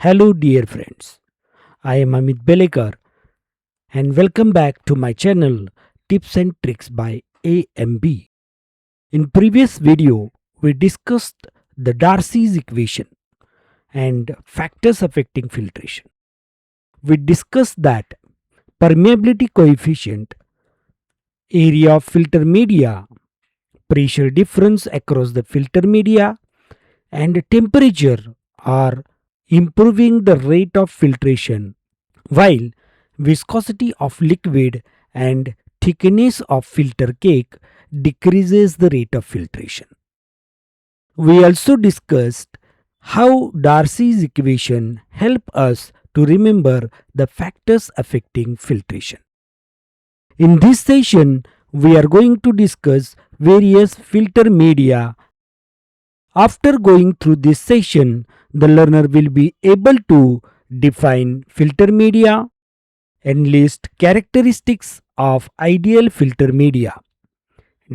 Hello, dear friends. I am Amit Belekar, and welcome back to my channel Tips and Tricks by AMB. In previous video, we discussed the Darcy's equation and factors affecting filtration. We discussed that permeability coefficient, area of filter media, pressure difference across the filter media, and temperature are improving the rate of filtration, while viscosity of liquid and thickness of filter cake decreases the rate of filtration. We also discussed how Darcy's equation help us to remember the factors affecting filtration. In this session, we are going to discuss various filter media. After going through this session, the learner will be able to define filter media, enlist characteristics of ideal filter media,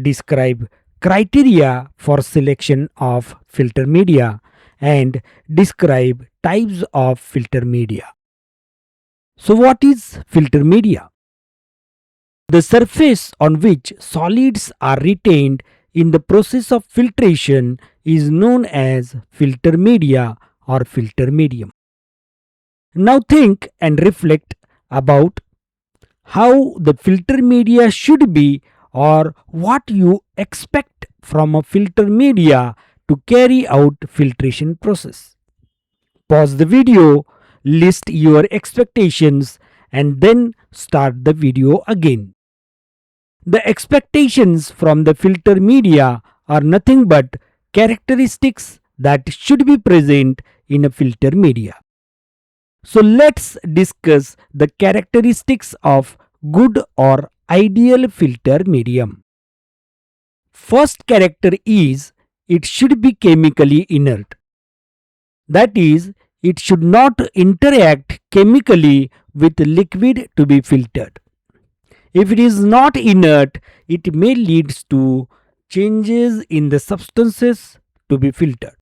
describe criteria for selection of filter media, and describe types of filter media. So what is filter media? The surface on which solids are retained in the process of filtration is known as filter media or filter medium. Now think and reflect about how the filter media should be or what you expect from a filter media to carry out filtration process. Pause the video, list your expectations, and then start the video again. The expectations from the filter media are nothing but characteristics that should be present in a filter media. So let's discuss the characteristics of good or ideal filter medium. First character is it should be chemically inert. That is, it should not interact chemically with liquid to be filtered. If it is not inert, it may lead to changes in the substances to be filtered.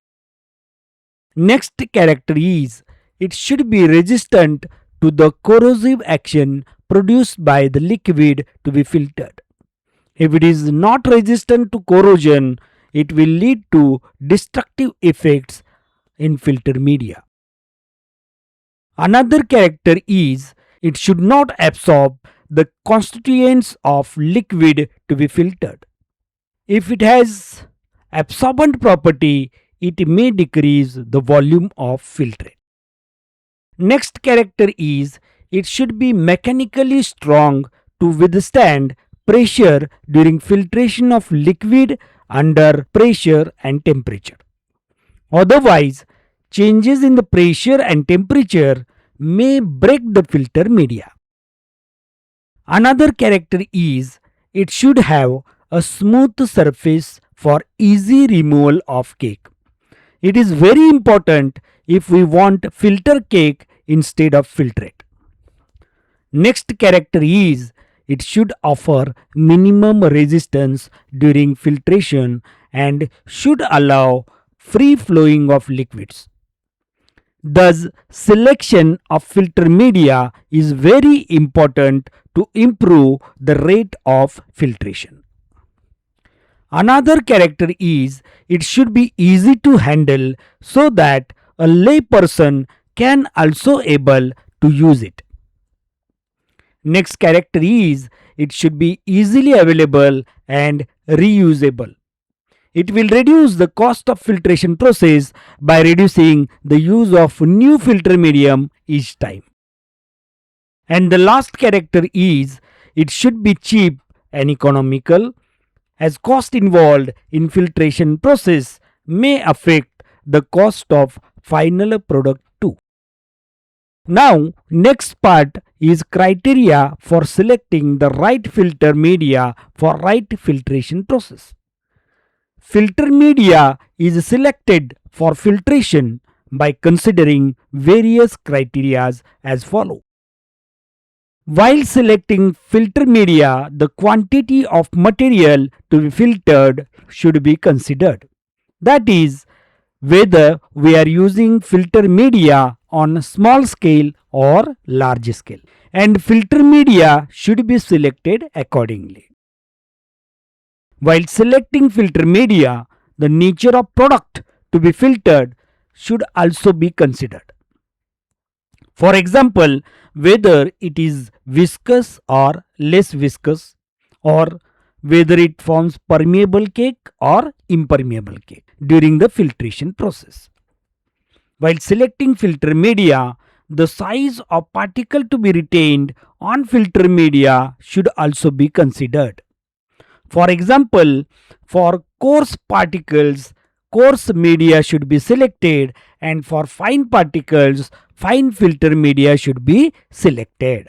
Next character is it should be resistant to the corrosive action produced by the liquid to be filtered. If it is not resistant to corrosion, it will lead to destructive effects in filter media. Another character is it should not absorb the constituents of liquid to be filtered. If it has absorbent property, it may decrease the volume of filtrate. Next character is it should be mechanically strong to withstand pressure during filtration of liquid under pressure and temperature. Otherwise, changes in the pressure and temperature may break the filter media. Another character is it should have a smooth surface for easy removal of cake. It is very important if we want filter cake instead of filtrate. Next character is it should offer minimum resistance during filtration and should allow free flowing of liquids. Thus, selection of filter media is very important to improve the rate of filtration. Another character is it should be easy to handle so that a lay person can also able to use it. Next character is it should be easily available and reusable. It will reduce the cost of filtration process by reducing the use of new filter medium each time. And the last character is it should be cheap and economical, as cost involved in filtration process may affect the cost of final product too. Now, next part is criteria for selecting the right filter media for right filtration process. Filter media is selected for filtration by considering various criteria as follows. While selecting filter media, the quantity of material to be filtered should be considered. That is, whether we are using filter media on small scale or large scale, and filter media should be selected accordingly. While selecting filter media, the nature of product to be filtered should also be considered. For example, whether it is viscous or less viscous, or whether it forms permeable cake or impermeable cake during the filtration process. While selecting filter media, the size of particle to be retained on filter media should also be considered. For example, for coarse particles, coarse media should be selected, and for fine particles, fine filter media should be selected.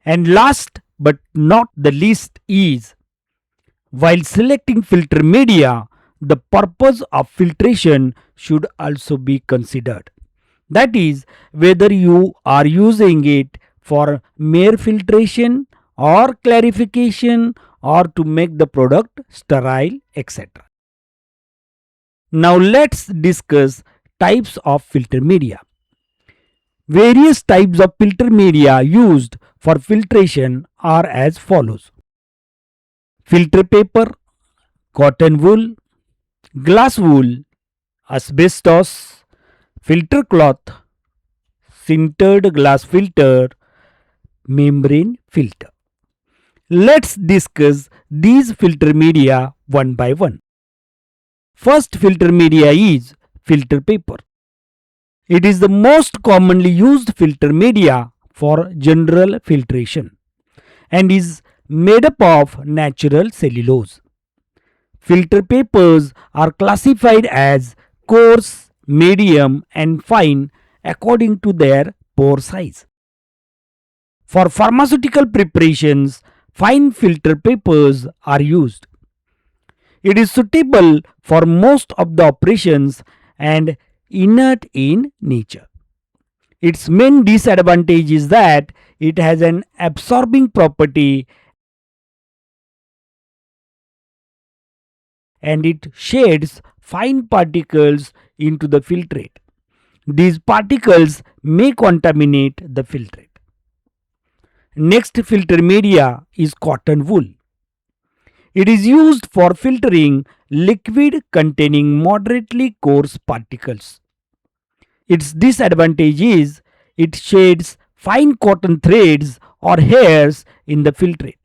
And last but not the least is, while selecting filter media, the purpose of filtration should also be considered. That is, whether you are using it for mere filtration or clarification or to make the product sterile, etc. Now let's discuss types of filter media. Various types of filter media used for filtration are as follows: filter paper, cotton wool, glass wool, asbestos, filter cloth, sintered glass filter, membrane filter. Let's discuss these filter media one by one. First filter media is filter paper. It is the most commonly used filter media for general filtration and is made up of natural cellulose. Filter papers are classified as coarse, medium, and fine according to their pore size. For pharmaceutical preparations, fine filter papers are used. It is suitable for most of the operations and inert in nature. Its main disadvantage is that it has an absorbing property and it sheds fine particles into the filtrate. These particles may contaminate the filtrate. Next filter media is cotton wool. It is used for filtering liquid containing moderately coarse particles. Its disadvantage is it sheds fine cotton threads or hairs in the filtrate.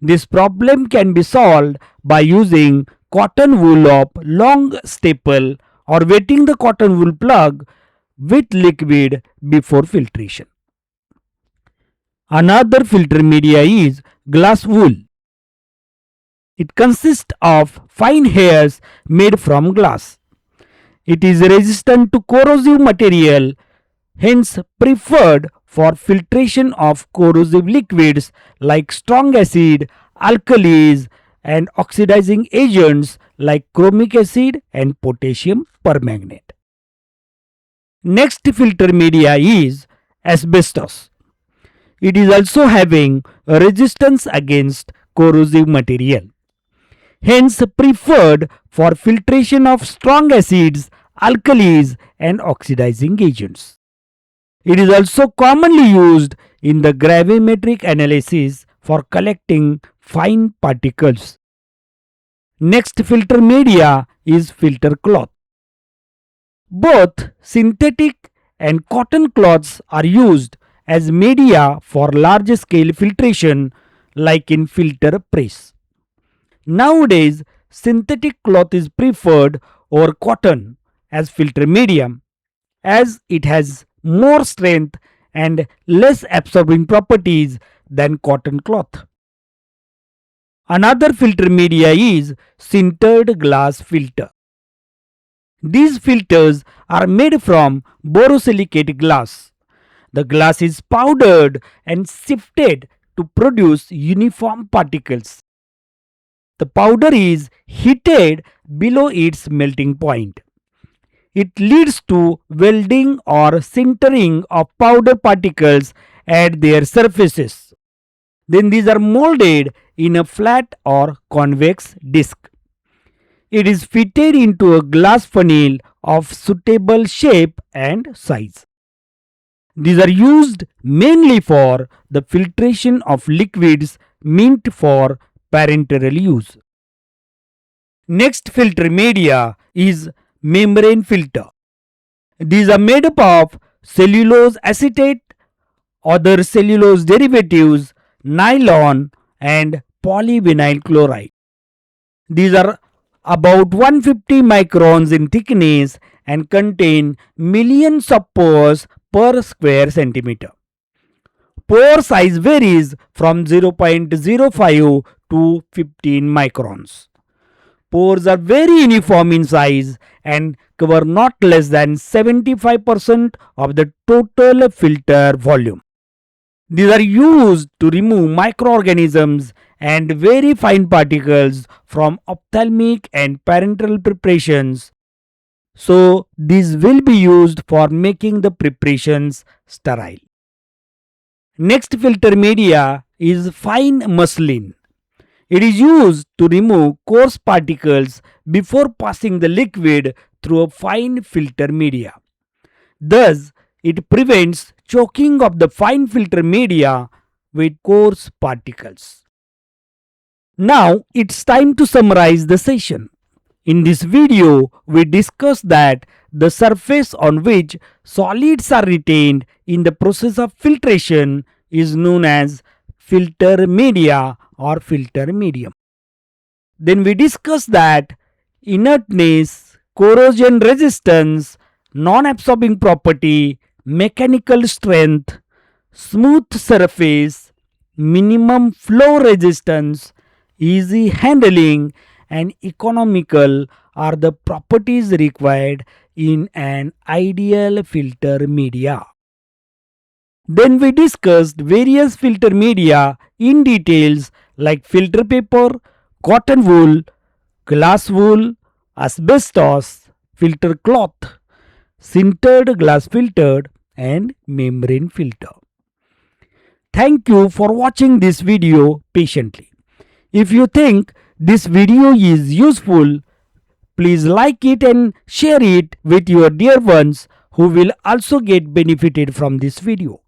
This problem can be solved by using cotton wool of long staple or wetting the cotton wool plug with liquid before filtration. Another filter media is glass wool. It consists of fine hairs made from glass. It is resistant to corrosive material, hence preferred for filtration of corrosive liquids like strong acid, alkalis, and oxidizing agents like chromic acid and potassium permanganate. Next filter media is asbestos. It is also having a resistance against corrosive material, hence preferred for filtration of strong acids, alkalis, and oxidizing agents. It is also commonly used in the gravimetric analysis for collecting fine particles. Next filter media is filter cloth. Both synthetic and cotton cloths are used as media for large scale filtration like in filter press. Nowadays, synthetic cloth is preferred over cotton as filter medium as it has more strength and less absorbing properties than cotton cloth. Another filter media is sintered glass filter. These filters are made from borosilicate glass. The glass is powdered and sifted to produce uniform particles. The powder is heated below its melting point. It leads to welding or sintering of powder particles at their surfaces. Then these are molded in a flat or convex disc. It is fitted into a glass funnel of suitable shape and size. These are used mainly for the filtration of liquids meant for parenteral use. Next filter media is membrane filter. These are made up of cellulose acetate, other cellulose derivatives, nylon, and polyvinyl chloride. These are about 150 microns in thickness and contain millions of pores per square centimeter. Pore size varies from 0.05 to 15 microns. Pores are very uniform in size and cover not less than 75% of the total filter volume. These are used to remove microorganisms and very fine particles from ophthalmic and parenteral preparations. So, these will be used for making the preparations sterile. Next filter media is fine muslin. It is used to remove coarse particles before passing the liquid through a fine filter media. Thus, it prevents choking of the fine filter media with coarse particles. Now, it's time to summarize the session. In this video, we discussed that the surface on which solids are retained in the process of filtration is known as filter media or filter medium. Then we discussed that inertness, corrosion resistance, non-absorbing property, mechanical strength, smooth surface, minimum flow resistance, easy handling, and economical are the properties required in an ideal filter media. Then we discussed various filter media in details like filter paper, cotton wool, glass wool, asbestos, filter cloth, sintered glass filtered, and membrane filter. Thank you for watching this video patiently. If you think this video is useful, please like it and share it with your dear ones who will also get benefited from this video.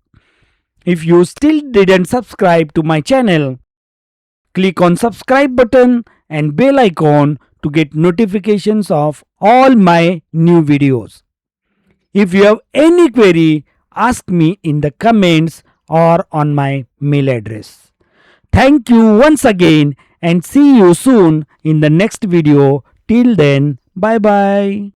If you still didn't subscribe to my channel, click on subscribe button and bell icon to get notifications of all my new videos. If you have any query, ask me in the comments or on my mail address. Thank you once again and see you soon in the next video. Till then, bye bye.